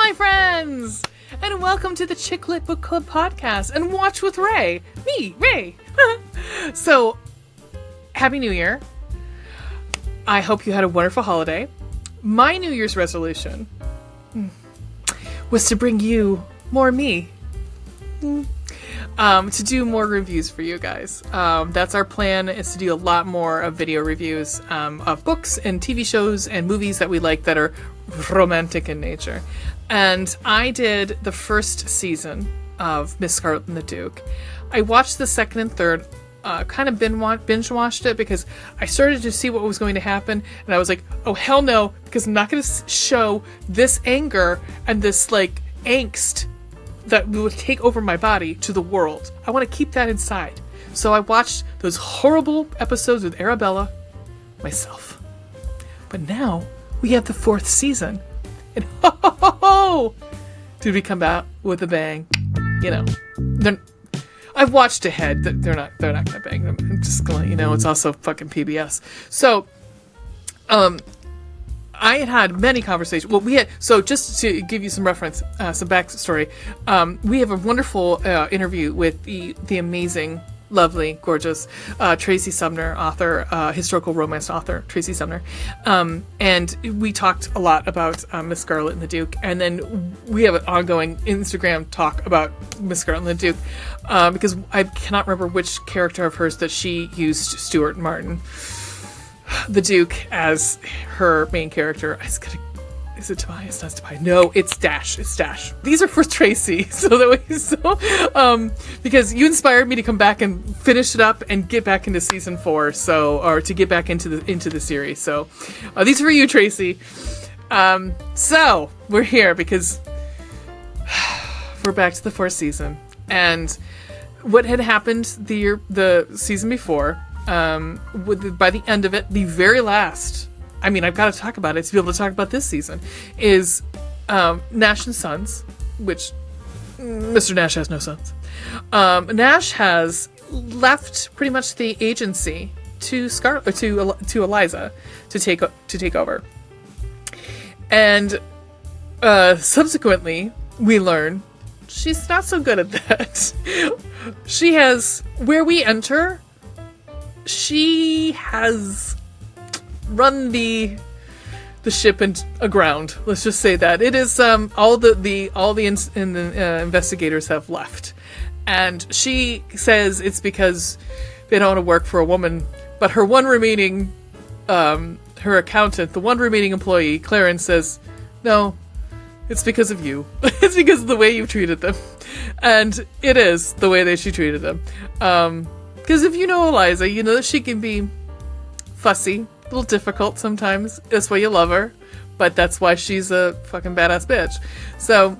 my friends, and welcome to the Chick Lit Book Club podcast and Watch with Ray. Me, Ray. So, Happy New Year. I hope you had a wonderful holiday. My New Year's resolution was to bring you more me. To do more reviews for you guys. That's our plan, is to do a lot more of video reviews of books and TV shows and movies that we like that are romantic in nature. And I did the first season of Miss Scarlet and the Duke. I watched the second and third, kind of binge watched it because I started to see what was going to happen, and I was like, oh hell no, because I'm not going to show this anger and this like angst that would take over my body to the world. I want to keep that inside. So I watched those horrible episodes with Arabella myself. But now we have the fourth season. And ho ho ho ho! Did we come out with a bang? You know, I've watched ahead. They're not gonna bang. I'm just gonna let you know, it's also fucking PBS. So, I had many conversations. Well, so just to give you some reference, some backstory, we have a wonderful interview with the amazing, lovely, gorgeous Tracy Sumner, author, historical romance author, Tracy Sumner. And we talked a lot about Miss Scarlet and the Duke. And then we have an ongoing Instagram talk about Miss Scarlet and the Duke, because I cannot remember which character of hers that she used Stuart Martin, the Duke, as her main character. Is it Tobias? Not Tobias. No, it's Dash. It's Dash. These are for Tracy. Because you inspired me to come back and finish it up and get back into season 4. Or to get back into the series. So, these are for you, Tracy. So we're here because we're back to the 4th season, and what had happened the season before. By the end of it, the very last, I mean, I've got to talk about it to be able to talk about this season, is Nash and Sons, which Mr. Nash has no sons. Nash has left pretty much the agency to to Eliza to take over, and subsequently we learn she's not so good at that. She has, where we enter, she has run the ship aground. Let's just say that it is all the investigators have left, and she says it's because they don't want to work for a woman. But her one remaining, her accountant, the one remaining employee, Clarence, says, "No, it's because of you. It's because of the way you've treated them," and it is the way that she treated them. Because if you know Eliza, you know that she can be fussy, a little difficult sometimes. That's why you love her. But that's why she's a fucking badass bitch. So,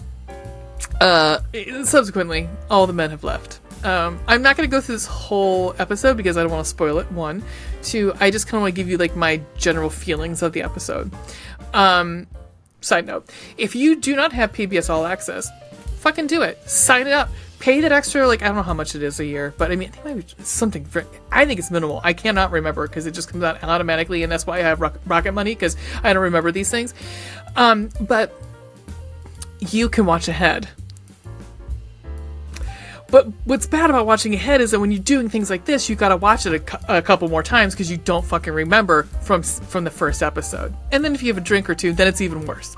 subsequently, all the men have left. I'm not going to go through this whole episode because I don't want to spoil it. 1. 2, I just kind of want to give you like my general feelings of the episode. Side note, if you do not have PBS All Access, fucking do it. Sign it up. Pay that extra, like, I don't know how much it is a year, but I mean, I think it might be something I think it's minimal. I cannot remember because it just comes out automatically, and that's why I have Rocket Money, because I don't remember these things. But you can watch ahead. But what's bad about watching ahead is that when you're doing things like this, you gotta watch it a couple more times because you don't fucking remember from the first episode. And then if you have a drink or two, then it's even worse.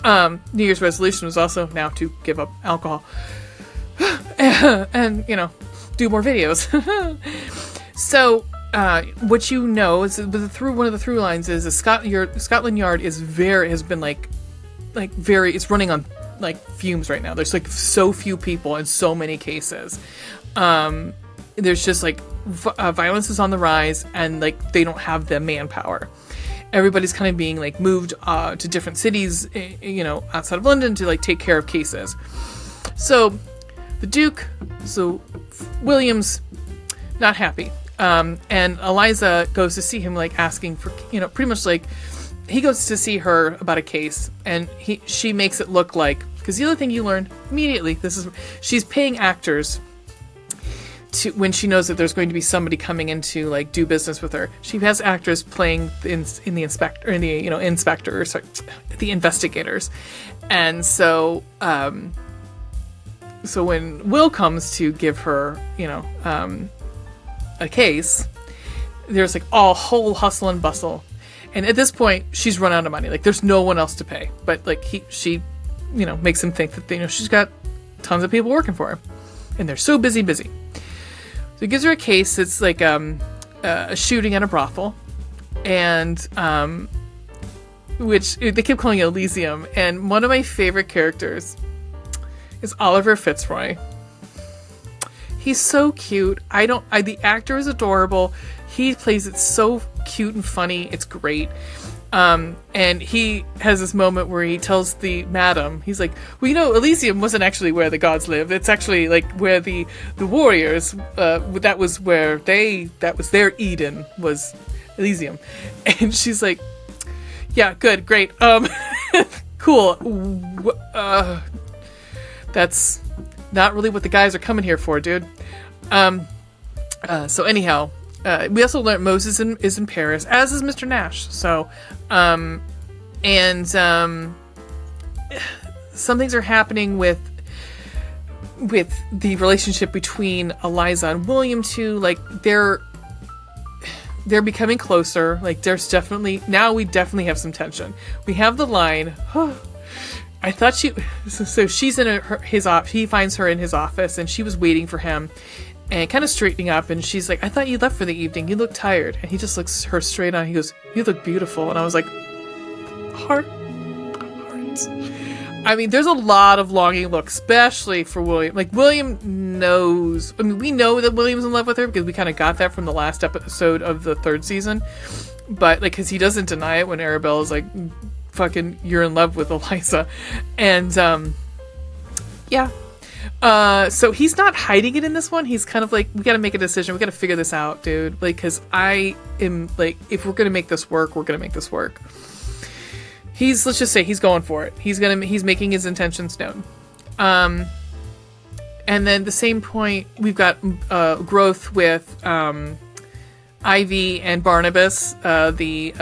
New Year's resolution was also now to give up alcohol. And, you know, do more videos. So, what you know is one of the through lines is Scotland Yard is has been it's running on like fumes right now. There's like so few people and so many cases. There's just like violence is on the rise, and like they don't have the manpower. Everybody's kind of being like moved to different cities, you know, outside of London to like take care of cases. So the Duke, William's not happy. And Eliza goes to see him, like asking for, you know, pretty much like he goes to see her about a case, and she makes it look like, because the other thing you learn immediately, she's paying actors when she knows that there's going to be somebody coming in to like do business with her. She has actors playing in the inspector, in the inspectors, sorry, the investigators, and so so when Will comes to give her a case, there's like all whole hustle and bustle, and at this point she's run out of money. Like there's no one else to pay, but like she makes him think that she's got tons of people working for her, and they're so busy. So he gives her a case. It's like a shooting at a brothel, and which they keep calling it Elyseum. And one of my favorite characters is Oliver Fitzroy. He's so cute. The actor is adorable. He plays it so cute and funny. It's great. And he has this moment where he tells the madam, he's like, well, Elysium wasn't actually where the gods lived. It's actually like where the warriors, that was their Eden, was Elysium. And she's like, yeah, good, great. Cool. That's not really what the guys are coming here for, dude. So anyhow, we also learned Moses is in Paris, as is Mr. Nash. So, some things are happening with the relationship between Eliza and William too. Like they're becoming closer. Like we definitely have some tension. We have the line. I thought so she's in his office. He finds her in his office, and she was waiting for him. And kind of straightening up, and she's like, I thought you left for the evening. You look tired. And he just looks her straight on. He goes, you look beautiful. And I was like, heart. I mean, there's a lot of longing look, especially for William. Like, William knows. I mean, we know that William's in love with her because we kind of got that from the last episode of the 3rd season. But, like, because he doesn't deny it when Arabella's like, fucking, you're in love with Eliza. And, yeah. So he's not hiding it in this one. He's kind of like, we gotta make a decision. We gotta figure this out, dude. Like, cause I am like, if we're gonna make this work, we're gonna make this work. Let's just say he's going for it. He's making his intentions known. And then the same point, we've got, growth with, Ivy and Barnabas, the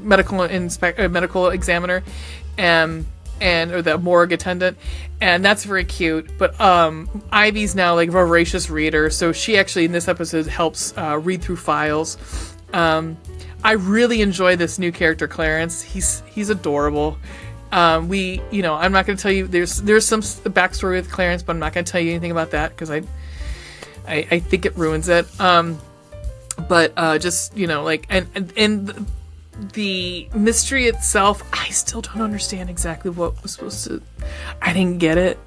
medical examiner, or the morgue attendant, and that's very cute. But Ivy's now like a voracious reader, so she actually in this episode helps read through files. I really enjoy this new character, Clarence. He's adorable. I'm not going to tell you. There's some backstory with Clarence, but I'm not going to tell you anything about that because I think it ruins it. But just like and the mystery itself, I still don't understand exactly what was supposed to. I didn't get it.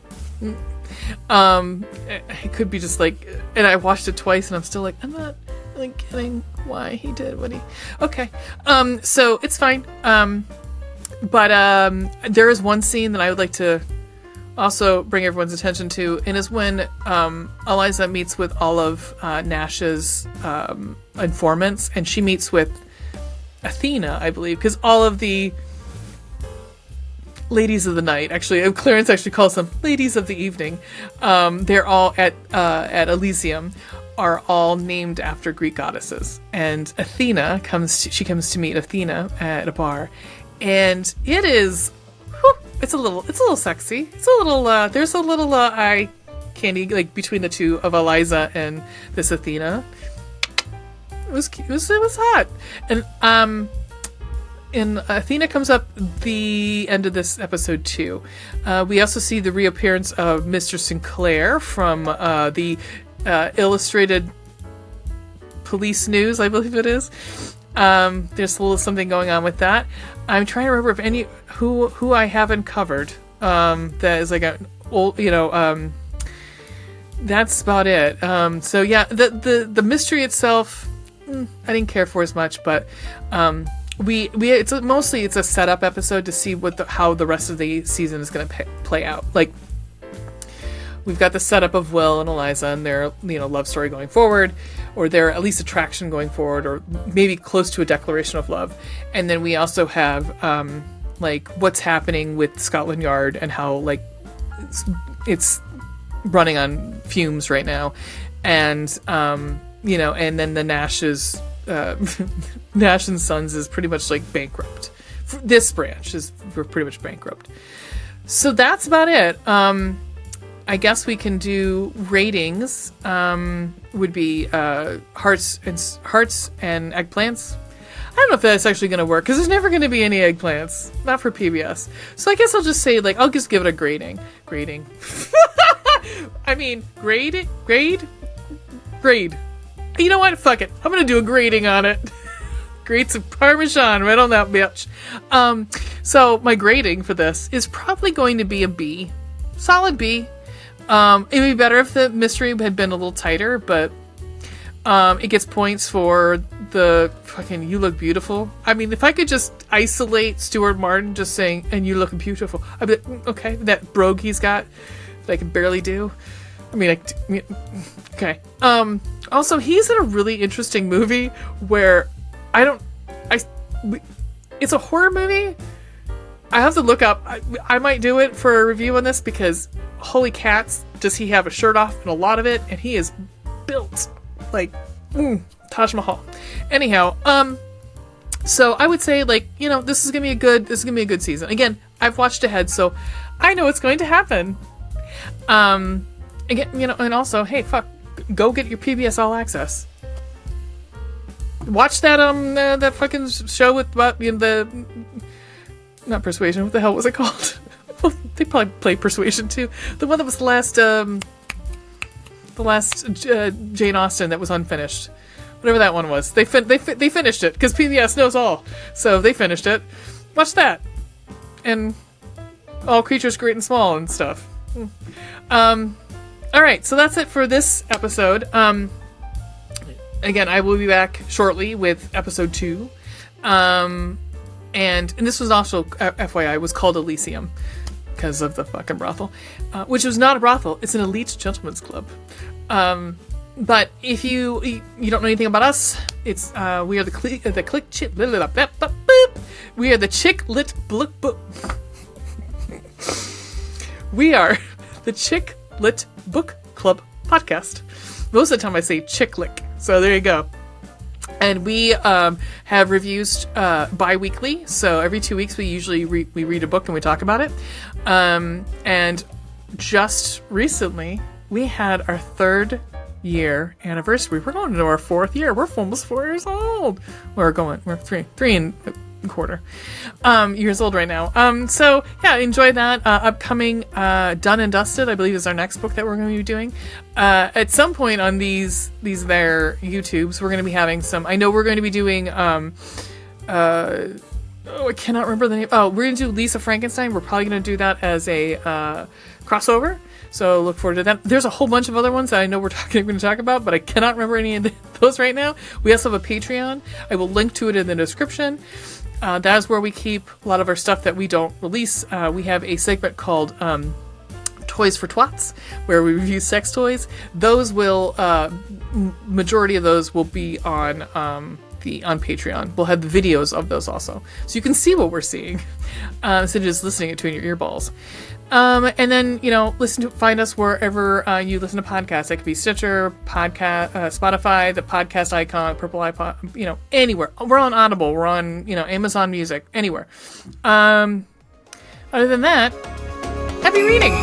It could be just like, and I watched it twice, and I'm still like, I'm not really getting why he did what he. Okay, so it's fine. But there is one scene that I would like to also bring everyone's attention to, and is when Eliza meets with all of Nash's informants, and she meets with Athena, I believe, because all of the ladies of the night, actually, Clarence actually calls them ladies of the evening. They're all at Elysium, are all named after Greek goddesses, and Athena comes to meet Athena at a bar, and it is, it's a little sexy. It's a little there's a little eye candy like between the two of Eliza and this Athena. It was hot. And Athena comes up the end of this episode too. We also see the reappearance of Mr. Sinclair from the Illustrated Police News, I believe it is. There's a little something going on with that. I'm trying to remember if who I haven't covered. That is like an old, that's about it. So yeah, the mystery itself, I didn't care for as much, but it's a setup episode to see how the rest of the season is going to play out. Like, we've got the setup of Will and Eliza and their love story going forward, or their at least attraction going forward, or maybe close to a declaration of love. And then we also have like what's happening with Scotland Yard and how like it's running on fumes right now, and and then the Nash's Nash and Sons is pretty much like bankrupt. This branch is pretty much bankrupt. So that's about it. I guess we can do ratings. Would be hearts and eggplants. I don't know if that's actually going to work because there's never going to be any eggplants, not for PBS. So I guess I'll just say I'll just give it a grading. I mean, grade. You know what? Fuck it. I'm going to do a grading on it. Grate some Parmesan right on that bitch. So my grading for this is probably going to be a B. Solid B. It'd be better if the mystery had been a little tighter, but it gets points for the fucking "you look beautiful." I mean, if I could just isolate Stuart Martin just saying "and you look beautiful," I'd be like, okay, that brogue he's got that I can barely do. I mean, okay. Also, he's in a really interesting movie where it's a horror movie. I have to look up. I might do it for a review on this because holy cats, does he have a shirt off in a lot of it, and he is built like Taj Mahal. Anyhow, so I would say this is gonna be a good season. Again, I've watched ahead, so I know it's going to happen. Again, and also, hey, fuck, go get your PBS All Access. Watch that that fucking show with the not Persuasion. What the hell was it called? Well, they probably played Persuasion too. The one that was the last Jane Austen that was unfinished. Whatever that one was, they finished it because PBS knows all, so they finished it. Watch that, and All Creatures Great and Small and stuff. All right, so that's it for this episode. Again, I will be back shortly with episode 2. And this was also, FYI, was called Elyseum because of the fucking brothel, which was not a brothel. It's an elite gentleman's club. But if you don't know anything about us, it's we are we are the Chick Lit Book. We are the Chick Lit Book Club podcast. Most of the time I say chick lick, so there you go. And we have reviews bi-weekly, so every 2 weeks we usually we read a book and we talk about it. And just recently we had our 3rd year anniversary. We're going into our 4th year. We're almost 4 years old. We're 3 and a quarter years old right now. So yeah, enjoy that. Upcoming Done and Dusted, I believe, is our next book that we're going to be doing. At some point on these their YouTubes, we're going to be having some. I know we're going to be doing. I cannot remember the name. Oh, we're going to do Lisa Frankenstein. We're probably going to do that as a crossover. So look forward to that. There's a whole bunch of other ones that I know we're going to talk about, but I cannot remember any of those right now. We also have a Patreon. I will link to it in the description. That is where we keep a lot of our stuff that we don't release. We have a segment called Toys for Twats, where we review sex toys. Those will, majority of those will be on Patreon. We'll have the videos of those also, so you can see what we're seeing, instead of just listening to it in your earballs. And then, find us wherever you listen to podcasts. That could be Stitcher, podcast, Spotify, the podcast icon, purple iPod, anywhere. We're on Audible. We're on, Amazon Music, anywhere. Other than that, happy reading!